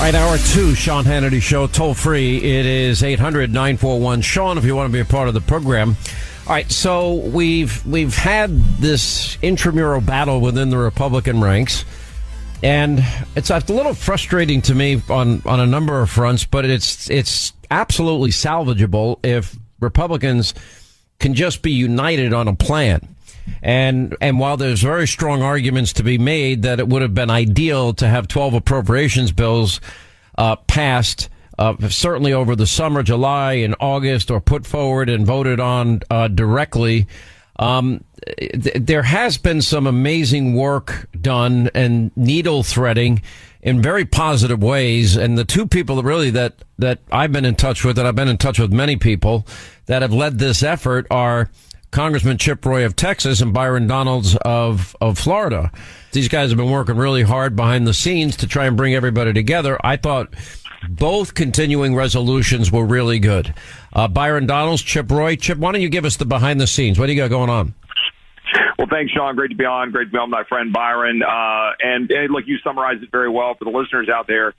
All right, hour two, Sean Hannity Show, toll free. It is 800-941-SEAN if you want to be a part of the program. All right, so we've had this intramural battle within the Republican ranks, and it's a little frustrating to me on a number of fronts, but it's absolutely salvageable if Republicans can just be united on a plan. And while there's very strong arguments to be made that it would have been ideal to have 12 appropriations bills passed, certainly over the summer, July and August, or put forward and voted on directly, there has been some amazing work done and needle threading in very positive ways. And the two people that I've been in touch with, and I've been in touch with many people that have led this effort, are Congressman Chip Roy of Texas and Byron Donalds of Florida. These guys have been working really hard behind the scenes to try and bring everybody together. I thought both continuing resolutions were really good. Byron Donalds, Chip Roy. Chip, why don't you give us the behind the scenes? What do you got going on? Well, thanks, Sean. Great to be on. Great to be on with my friend Byron. And look, you summarized it very well for the listeners out there.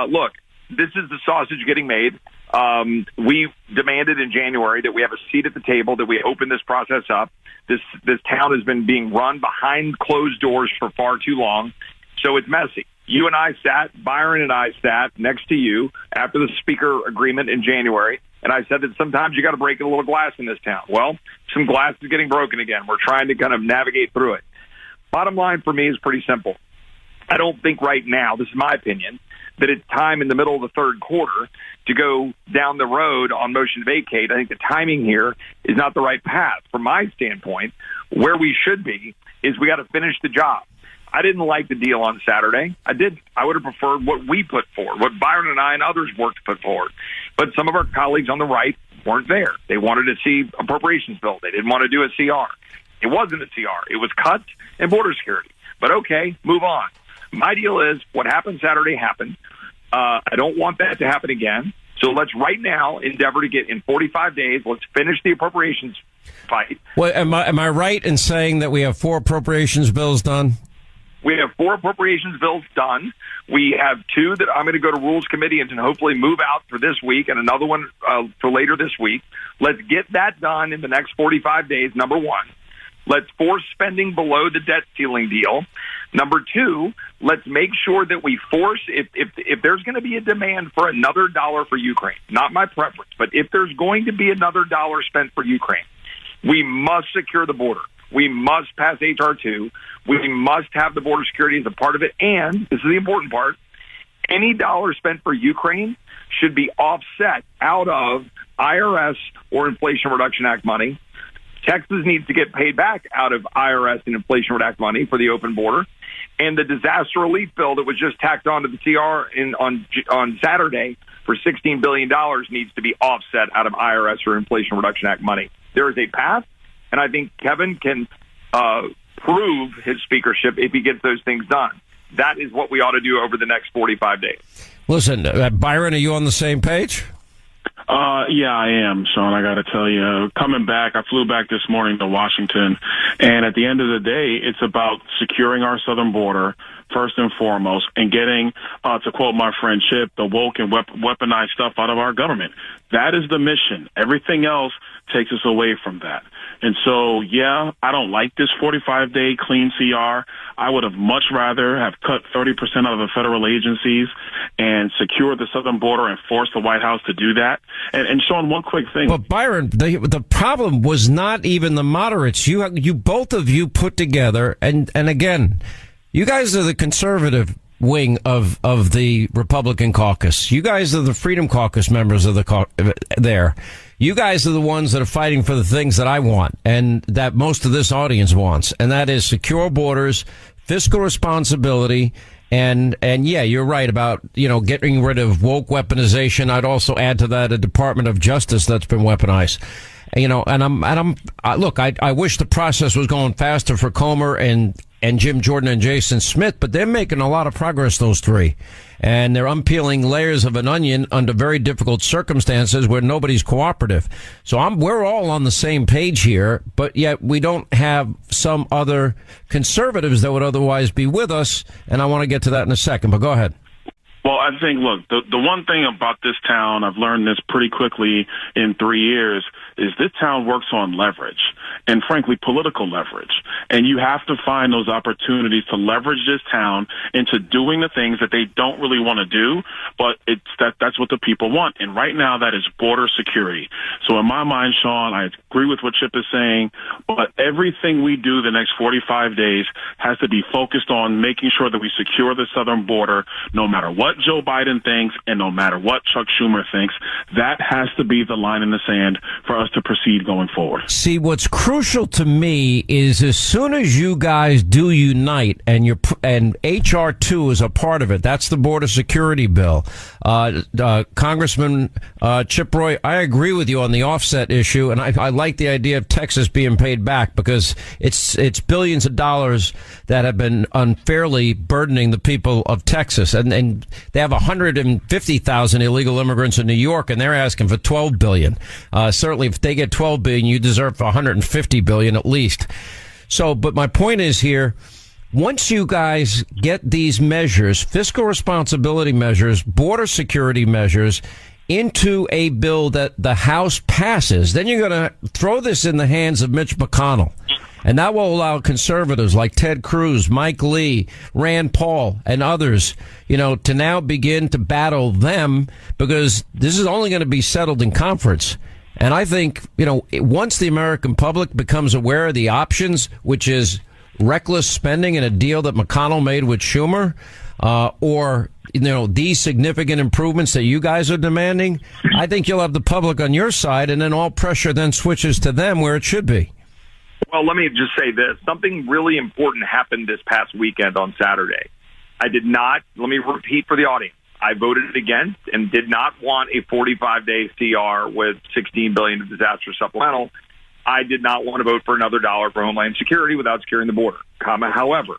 Look, this is the sausage getting made. We demanded in January that we have a seat at the table, that we open this process up. This town has been being run behind closed doors for far too long, so it's messy. You and I Byron and I sat next to you after the speaker agreement in January, and I said that sometimes you got to break a little glass in this town. Well, some glass is getting broken again. We're trying to kind of navigate through it. Bottom line for me is pretty simple. I don't think right now, this is my opinion, that it's time in the middle of the third quarter to go down the road on motion to vacate. I think the timing here is not the right path. From my standpoint, where we should be is we got to finish the job. I didn't like the deal on Saturday. I didn't. I would have preferred what we put forward, what Byron and I and others worked to put forward. But some of our colleagues on the right weren't there. They wanted to see appropriations bill. They didn't want to do a CR. It wasn't a CR. It was cuts and border security. But okay, move on. My deal is what happened Saturday happened. I don't want that to happen again. So let's right now endeavor to get in 45 days. Let's finish the appropriations fight. Well, am I right in saying that we have 4 appropriations bills done? We have 4 appropriations bills done. We have 2 that I'm going to go to Rules Committee and hopefully move out for this week, and another one for later this week. Let's get that done in the next 45 days, number one. Let's force spending below the debt ceiling deal. Number 2, let's make sure that we force, if there's going to be a demand for another dollar for Ukraine, not my preference, but if there's going to be another dollar spent for Ukraine, we must secure the border. We must pass H.R. 2. We must have the border security as a part of it. And this is the important part. Any dollar spent for Ukraine should be offset out of IRS or Inflation Reduction Act money. Texas needs to get paid back out of IRS and Inflation Reduction Act money for the open border. And the disaster relief bill that was just tacked onto the CR on Saturday for $16 billion needs to be offset out of IRS or Inflation Reduction Act money. There is a path, and I think Kevin can prove his speakership if he gets those things done. That is what we ought to do over the next 45 days. Listen, Byron, are you on the same page? Yeah, I am, Sean. I got to tell you, coming back, I flew back this morning to Washington, and at the end of the day, it's about securing our southern border first and foremost, and getting, to quote my friend Chip, the woke and weaponized stuff out of our government. That is the mission. Everything else takes us away from that. And so, yeah, I don't like this 45-day clean CR. I would have much rather have cut 30% out of the federal agencies and secure the southern border and force the White House to do that. And Sean, one quick thing. But Byron, the problem was not even the moderates. You both of you put together, and again, you guys are the conservative wing of the Republican caucus. You guys are the Freedom Caucus members of there. You guys are the ones that are fighting for the things that I want and that most of this audience wants. And that is secure borders, fiscal responsibility. And yeah, you're right about, getting rid of woke weaponization. I'd also add to that a Department of Justice that's been weaponized. Look, I wish the process was going faster for Comer and Jim Jordan and Jason Smith, but they're making a lot of progress, those three. And they're unpeeling layers of an onion under very difficult circumstances where nobody's cooperative. So we're all on the same page here, but yet we don't have some other conservatives that would otherwise be with us. And I want to get to that in a second, but go ahead. Well, I think, look, the one thing about this town, I've learned this pretty quickly in 3 years, is this town works on leverage and, frankly, political leverage. And you have to find those opportunities to leverage this town into doing the things that they don't really want to do, but that's what the people want. And right now, that is border security. So in my mind, Sean, I agree with what Chip is saying, but everything we do the next 45 days has to be focused on making sure that we secure the southern border, no matter what Joe Biden thinks and no matter what Chuck Schumer thinks. That has to be the line in the sand for us to proceed going forward. See, what's crucial to me is as soon as you guys do unite and HR 2 is a part of it, that's the border security bill. Congressman Chip Roy, I agree with you on the offset issue, and I like the idea of Texas being paid back because it's billions of dollars that have been unfairly burdening the people of Texas, and they have 150,000 illegal immigrants in New York, and they're asking for $12 billion. Certainly, if they get $12 billion, you deserve $150 billion at least. So, but my point is here, once you guys get these measures, fiscal responsibility measures, border security measures, into a bill that the House passes, then you're going to throw this in the hands of Mitch McConnell. And that will allow conservatives like Ted Cruz, Mike Lee, Rand Paul, and others, to now begin to battle them because this is only going to be settled in conference. And I think, once the American public becomes aware of the options, which is reckless spending in a deal that McConnell made with Schumer, or these significant improvements that you guys are demanding, I think you'll have the public on your side, and then all pressure then switches to them where it should be. Well, let me just say this. Something really important happened this past weekend on Saturday. Let me repeat for the audience. I voted against and did not want a 45-day CR with $16 billion of disaster supplemental. I did not want to vote for another dollar for Homeland Security without securing the border. However,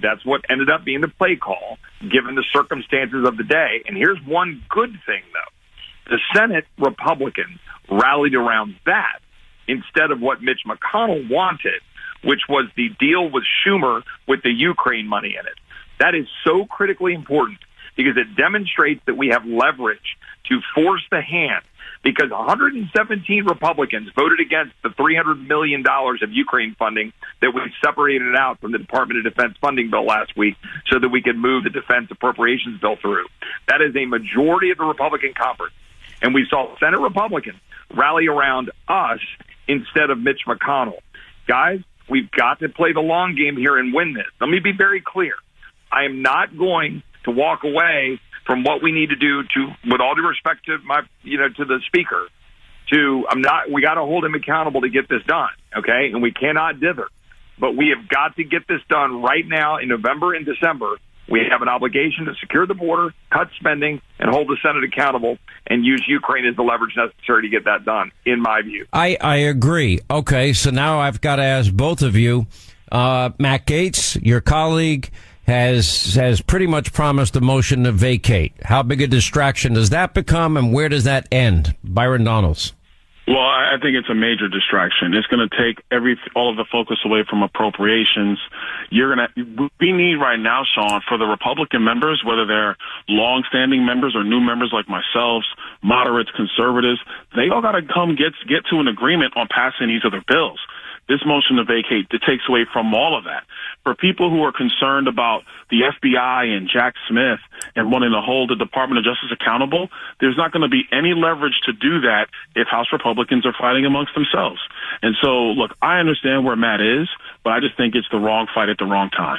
that's what ended up being the play call, given the circumstances of the day. And here's one good thing, though. The Senate Republicans rallied around that instead of what Mitch McConnell wanted, which was the deal with Schumer with the Ukraine money in it. That is so critically important because it demonstrates that we have leverage to force the hand, because 117 Republicans voted against the $300 million of Ukraine funding that we separated out from the Department of Defense funding bill last week so that we could move the defense appropriations bill through. That is a majority of the Republican conference. And we saw Senate Republicans rally around us instead of Mitch McConnell. Guys, we've got to play the long game here and win this. Let me be very clear. I am not going to walk away from what we need to do to, with all due respect to to the speaker, we got to hold him accountable to get this done. Okay. And we cannot dither, but we have got to get this done right now in November and December. We have an obligation to secure the border, cut spending, and hold the Senate accountable and use Ukraine as the leverage necessary to get that done, in my view. I agree. Okay, so now I've got to ask both of you. Matt Gaetz, your colleague, has pretty much promised a motion to vacate. How big a distraction does that become, and where does that end? Byron Donalds. Well, I think it's a major distraction. It's going to take all of the focus away from appropriations. We need right now, Sean, for the Republican members, whether they're long-standing members or new members like myself, moderates, conservatives, they all got to come get to an agreement on passing these other bills. This motion to vacate, it takes away from all of that. For people who are concerned about the FBI and Jack Smith and wanting to hold the Department of Justice accountable, there's not going to be any leverage to do that if House Republicans are fighting amongst themselves. And so, look, I understand where Matt is, but I just think it's the wrong fight at the wrong time.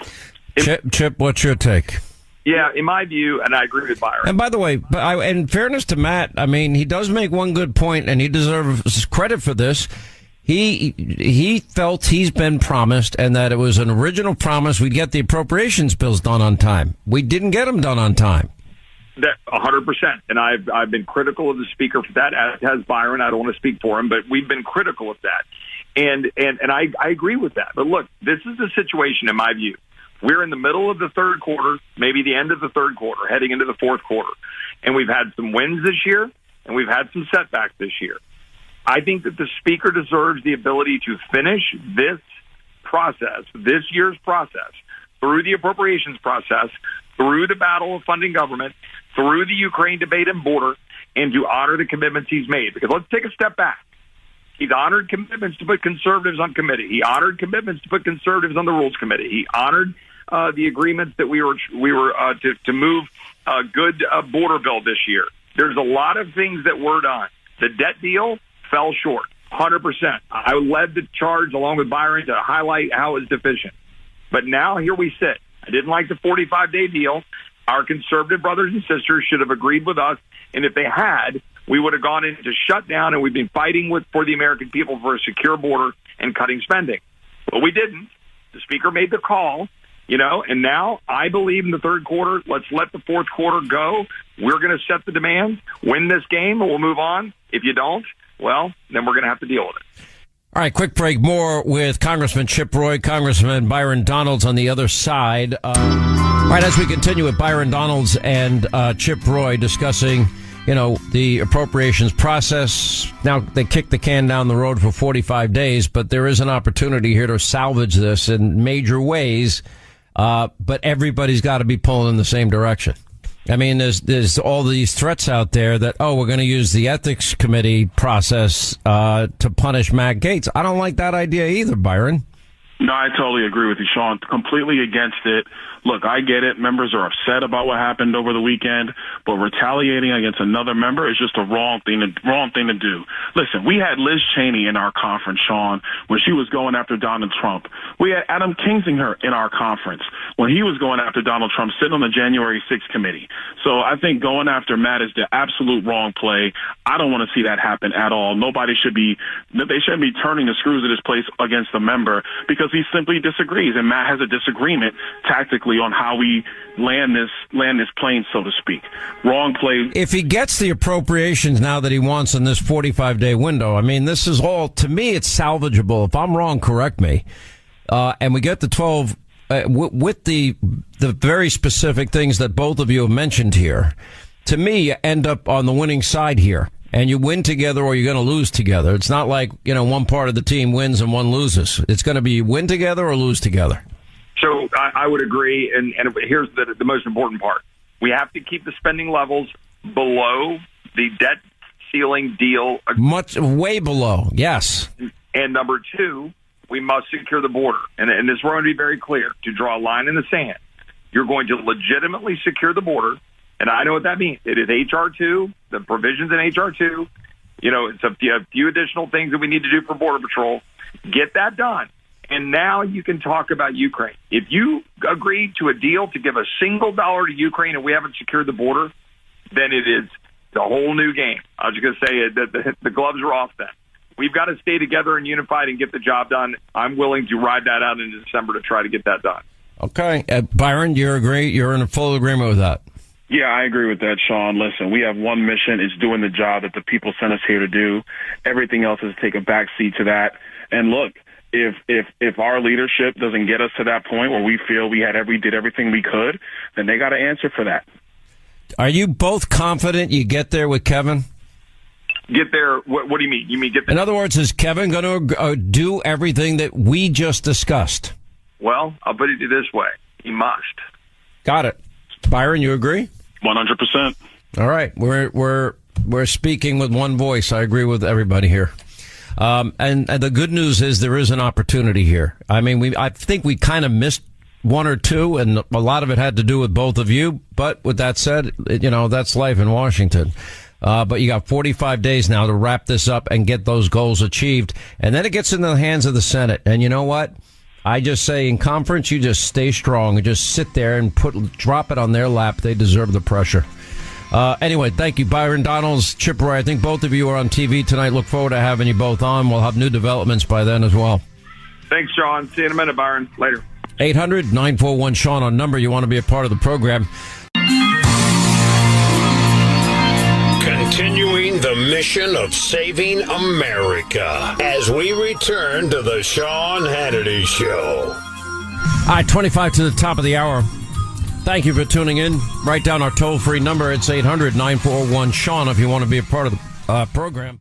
Chip, what's your take? Yeah, in my view, and I agree with Byron. And by the way, in fairness to Matt, I mean, he does make one good point, and he deserves credit for this. He felt he's been promised, and that it was an original promise we'd get the appropriations bills done on time. We didn't get them done on time. That 100%. And I've been critical of the speaker for that, as has Byron. I don't want to speak for him, but we've been critical of that. And I agree with that. But look, this is the situation in my view. We're in the middle of the third quarter, maybe the end of the third quarter, heading into the fourth quarter. And we've had some wins this year, and we've had some setbacks this year. I think that the speaker deserves the ability to finish this process, this year's process, through the appropriations process, through the battle of funding government, through the Ukraine debate and border, and to honor the commitments he's made. Because let's take a step back. He's honored commitments to put conservatives on committee. He honored commitments to put conservatives on the Rules Committee. He honored the agreements that we were to move a good border bill this year. There's a lot of things that were done. The debt deal fell short, 100%. I led the charge along with Byron to highlight how it was deficient. But now here we sit. I didn't like the 45-day deal. Our conservative brothers and sisters should have agreed with us, and if they had, we would have gone into shutdown, and we've been fighting for the American people for a secure border and cutting spending. But we didn't. The Speaker made the call, and now I believe in the third quarter. Let's let the fourth quarter go. We're going to set the demands, win this game, and we'll move on. If you don't, well, then we're going to have to deal with it. All right, quick break. More with Congressman Chip Roy, Congressman Byron Donalds on the other side. All right, as we continue with Byron Donalds and Chip Roy discussing, the appropriations process. Now, they kicked the can down the road for 45 days, but there is an opportunity here to salvage this in major ways. But everybody's got to be pulling in the same direction. I mean, there's all these threats out there that, we're going to use the ethics committee process to punish Matt Gaetz. I don't like that idea either, Byron. No, I totally agree with you, Sean. Completely against it. Look, I get it. Members are upset about what happened over the weekend, but retaliating against another member is just a wrong thing to do. Listen, we had Liz Cheney in our conference, Sean, when she was going after Donald Trump. We had Adam Kinzinger in our conference when he was going after Donald Trump, sitting on the January 6th committee. So I think going after Matt is the absolute wrong play. I don't want to see that happen at all. They shouldn't be turning the screws of this place against the member because he simply disagrees, and Matt has a disagreement tactically on how we land this plane, so to speak. Wrong play. If he gets the appropriations now that he wants in this 45-day window, I mean, this is all, to me, it's salvageable. If I'm wrong, correct me. And we get the 12 with the very specific things that both of you have mentioned here. To me, you end up on the winning side here. And you win together or you're going to lose together. It's not like, one part of the team wins and one loses. It's going to be win together or lose together. So I would agree. And here's the most important part. We have to keep the spending levels below the debt ceiling deal. Way below. Yes. And number two, we must secure the border. And this we're going to be very clear. To draw a line in the sand, you're going to legitimately secure the border. And I know what that means. It is H.R. 2, the provisions in H.R. 2. It's a few additional things that we need to do for Border Patrol. Get that done. And now you can talk about Ukraine. If you agree to a deal to give a single dollar to Ukraine and we haven't secured the border, then it is the whole new game. I was just going to say that the gloves are off then. We've got to stay together and unified and get the job done. I'm willing to ride that out in December to try to get that done. Okay. Byron, you're in full agreement with that. Yeah, I agree with that, Sean. Listen, we have one mission. It's doing the job that the people sent us here to do. Everything else is take a back seat to that. And look, if our leadership doesn't get us to that point where we feel we did everything we could, then they got to answer for that. Are you both confident you get there with Kevin? Get there? What do you mean? You mean get there? In other words, is Kevin going to do everything that we just discussed? Well, I'll put it this way. He must. Got it. Byron, you agree? 100%. All right. We're speaking with one voice. I agree with everybody here. And the good news is there is an opportunity here. I mean, I think we kind of missed one or two, and a lot of it had to do with both of you. But with that said, that's life in Washington. But you got 45 days now to wrap this up and get those goals achieved. And then it gets into the hands of the Senate. And you know what? I just say in conference, you just stay strong and just sit there and drop it on their lap. They deserve the pressure. Anyway, thank you, Byron Donalds, Chip Roy. I think both of you are on TV tonight. Look forward to having you both on. We'll have new developments by then as well. Thanks, Sean. See you in a minute, Byron. Later. 800-941-SEAN on number. You want to be a part of the program. Continuing the mission of saving America as we return to the Sean Hannity Show. All right, 25 to the top of the hour. Thank you for tuning in. Write down our toll-free number. It's 800-941-SEAN if you want to be a part of the program.